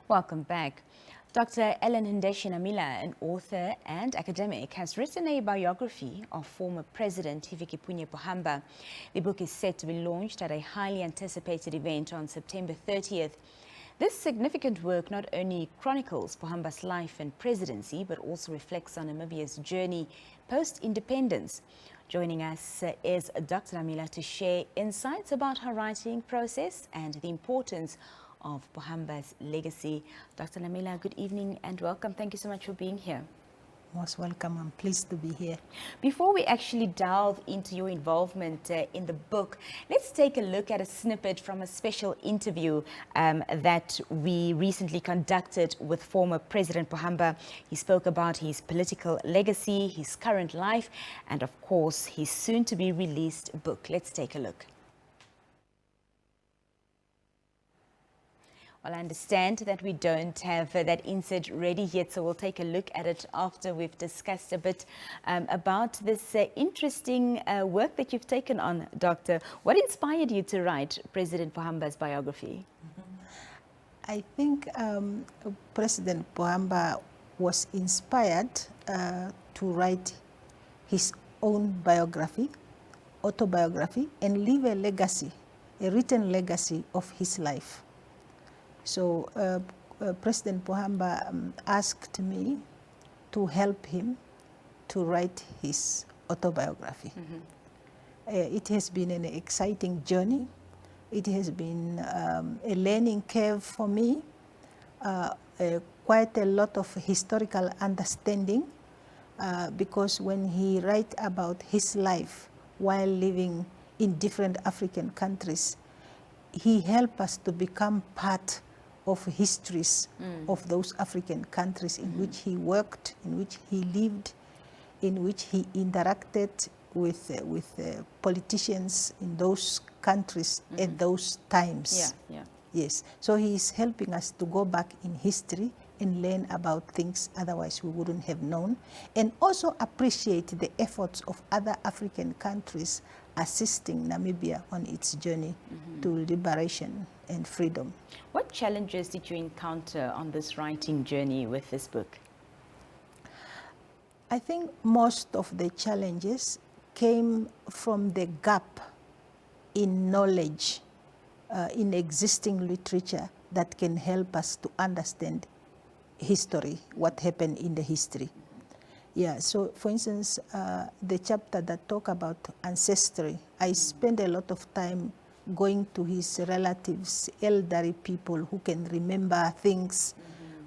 Welcome back. Dr. Ellen Ndeshinamila, an author and academic, has written a biography of former President Hifikepunye Pohamba. The book is set to be launched at a highly anticipated event on September 30th. This significant work not only chronicles Pohamba's life and presidency, but also reflects on Namibia's journey post-independence. Joining us is Dr. Namila to share insights about her writing process and the importance of Pohamba's legacy. Dr. Namila, good evening and welcome. Thank you so much for being here. Most welcome. I'm pleased to be here. Before we actually delve into your involvement in the book, let's take a look at a snippet from a special interview that we recently conducted with former President Pohamba. He spoke about his political legacy, his current life, and of course, his soon-to-be released book. Let's take a look. Well, I understand that we don't have that insert ready yet, so we'll take a look at it after we've discussed a bit about this interesting work that you've taken on, Doctor. What inspired you to write President Pohamba's biography? I think President Pohamba was inspired to write his own biography, autobiography, and leave a legacy, a written legacy of his life. So President Pohamba asked me to help him to write his autobiography. It has been an exciting journey. It has been a learning curve for me, quite a lot of historical understanding, because when he writes about his life while living in different African countries, he helped us to become part of histories of those African countries in which he worked, in which he lived, in which he interacted with politicians in those countries at those times. Yes, so he is helping us to go back in history and learn about things otherwise we wouldn't have known, and also appreciate the efforts of other African countries assisting Namibia on its journey to liberation and freedom. What challenges did you encounter on this writing journey with this book? I think most of the challenges came from the gap in knowledge, in existing literature that can help us to understand history, what happened in the history. Yeah, so for instance, the chapter that talk about ancestry, I spend a lot of time going to his relatives, elderly people who can remember things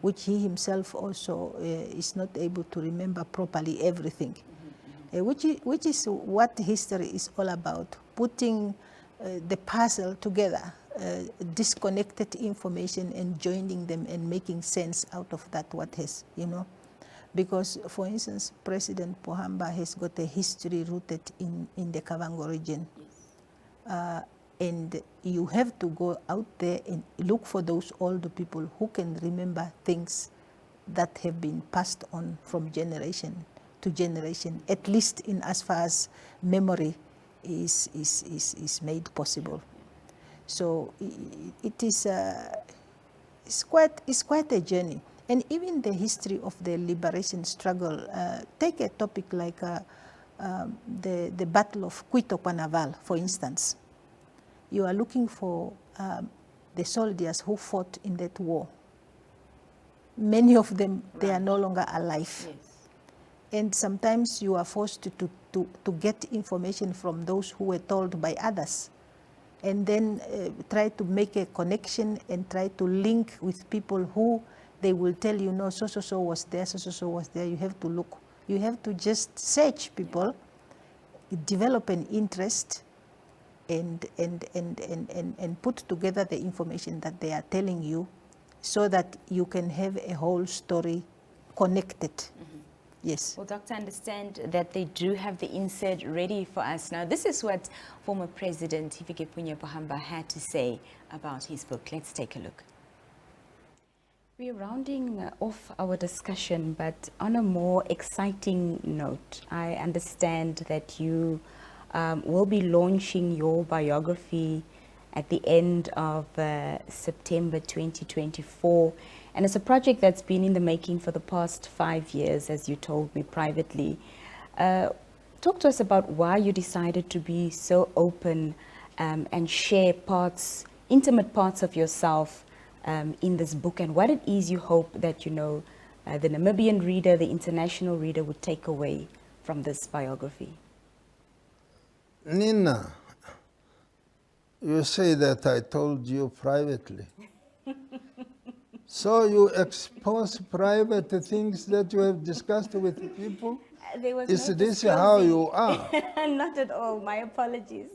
which he himself also is not able to remember properly everything, which is what history is all about, putting the puzzle together, disconnected information and joining them and making sense out of that what has, because, for instance, President Pohamba has got a history rooted in the Kavango region. And you have to go out there and look for those older people who can remember things that have been passed on from generation to generation, at least in as far as memory is made possible. So it is it's quite a journey. And even the history of the liberation struggle, take a topic like the Battle of Cuito-Cuanaval, for instance. You are looking for the soldiers who fought in that war. Many of them, they are no longer alive. Yes. And sometimes you are forced to get information from those who were told by others, and then try to make a connection and try to link with people who they will tell you, no, so was there, so was there. You have to look. You have to just search people, develop an interest, and put together the information that they are telling you so that you can have a whole story connected. Yes. Well, Doctor, I understand that they do have the insert ready for us now. This is what former President Hifikepunye Pohamba had to say about his book. Let's take a look. We're rounding off our discussion, but on a more exciting note, I understand that you will be launching your biography at the end of September 2024. And it's a project that's been in the making for the past 5 years, as you told me privately. Talk to us about why you decided to be so open and share intimate parts of yourself in this book, and what it is you hope that, the Namibian reader, the international reader would take away from this biography. Nina, you say that I told you privately. So you expose private things that you have discussed with people? Is this how you are? Not at all. My apologies.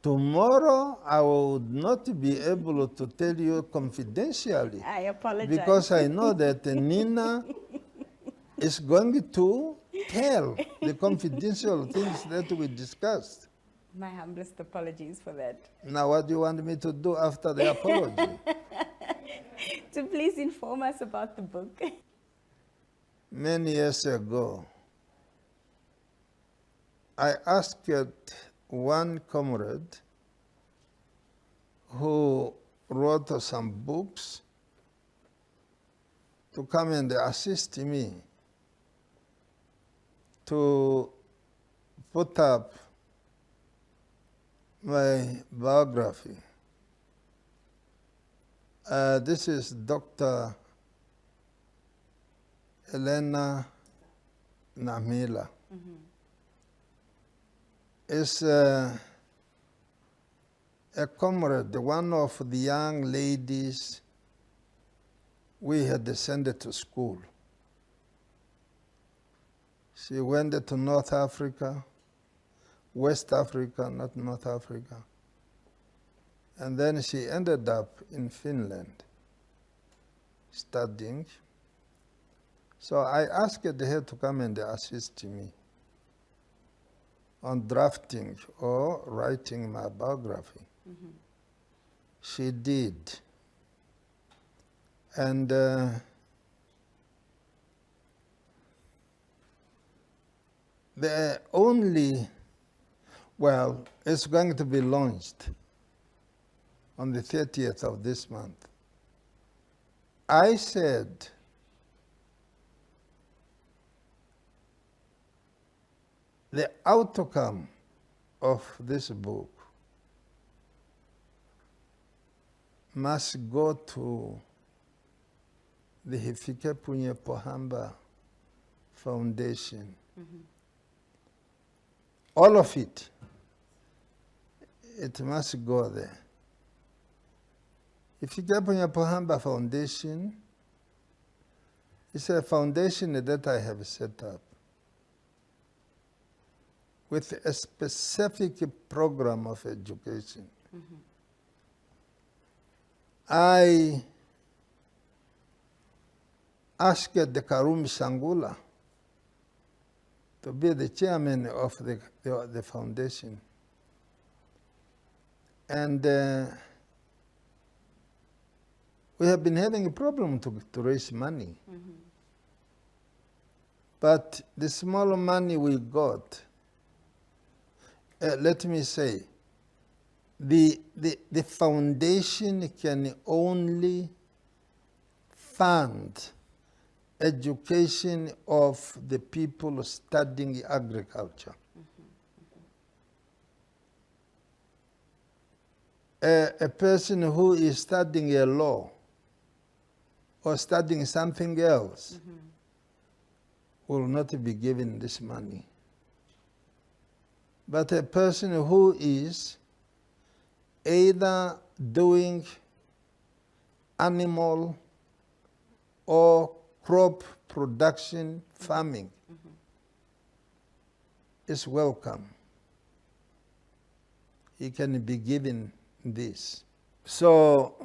Tomorrow, I would not be able to tell you confidentially. I apologize. Because I know that Nina is going to tell the confidential things that we discussed. My humblest apologies for that. Now, what do you want me to do after the apology? To please inform us about the book. Many years ago, I asked one comrade who wrote some books to come and assist me to put up my biography. This is Dr. Elena Namila. Is a comrade, one of the young ladies we had sent to school. She went to North Africa, West Africa, not North Africa. And then she ended up in Finland studying. So I asked her to come and assist me on drafting or writing my biography. She did. And the only, well, it's going to be launched on the 30th of this month. I said, the outcome of this book must go to the Hifikepunye Pohamba Foundation. All of it, it must go there. Hifikepunye Pohamba Foundation is a foundation that I have set up with a specific program of education. I asked the Karumi Sangula to be the chairman of the foundation. And we have been having a problem to raise money. But the small money we got, let me say, the foundation can only fund education of the people studying agriculture. A person who is studying a law or studying something else will not be given this money. But a person who is either doing animal or crop production farming is welcome. He can be given this. So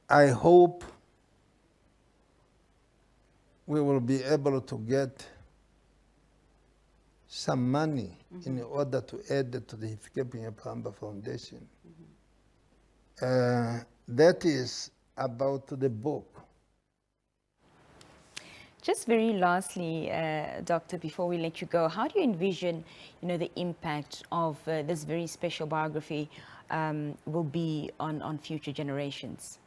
I hope we will be able to get some money in order to add to the Hifikepunye Pohamba Foundation. That is about the book. Just very lastly, Doctor, before we let you go, how do you envision, the impact of this very special biography will be on future generations?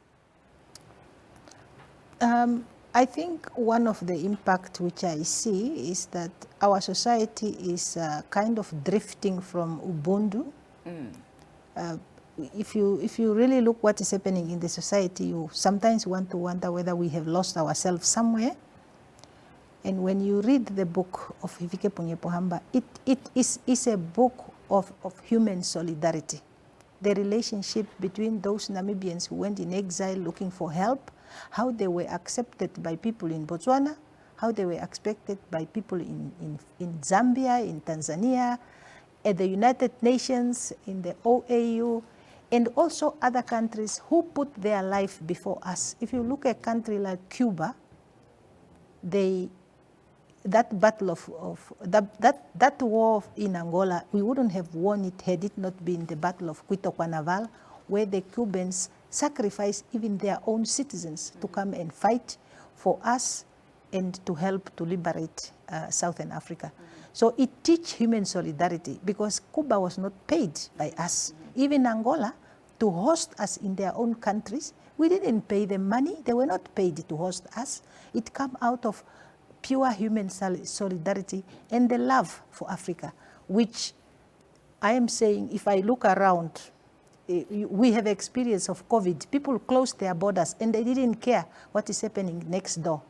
I think one of the impact which I see is that our society is kind of drifting from Ubuntu. If you really look what is happening in the society, you sometimes want to wonder whether we have lost ourselves somewhere. And when you read the book of Hifikepunye Pohamba, it is a book of human solidarity. The relationship between those Namibians who went in exile looking for help, how they were accepted by people in Botswana, how they were accepted by people in Zambia, in Tanzania, at the United Nations, in the OAU, and also other countries who put their life before us. If you look at a country like Cuba, that battle that war in Angola, we wouldn't have won it had it not been the Battle of Quito Cuanaval, where the Cubans sacrificed even their own citizens to come and fight for us and to help to liberate Southern Africa. So it teaches human solidarity, because Cuba was not paid by us. Even Angola, to host us in their own countries, we didn't pay them money. They were not paid to host us. It came out of pure human solidarity and the love for Africa, which I am saying, if I look around, we have experience of COVID. People closed their borders and they didn't care what is happening next door.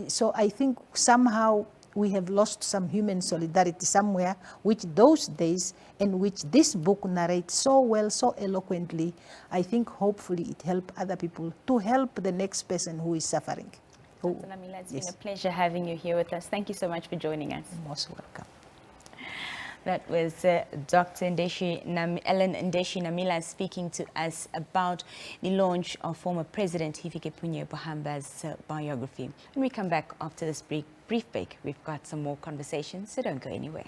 So I think somehow we have lost some human solidarity somewhere, which those days, and which this book narrates so well, so eloquently. I think hopefully it helps other people to help the next person who is suffering. Dr. Namila, it's been a pleasure having you here with us. Thank you so much for joining us. You're most welcome. That was Dr. Ellen Ndeshi Namila speaking to us about the launch of former President Hifikepunye Pohamba's biography. When we come back after this brief break, we've got some more conversations, so don't go anywhere.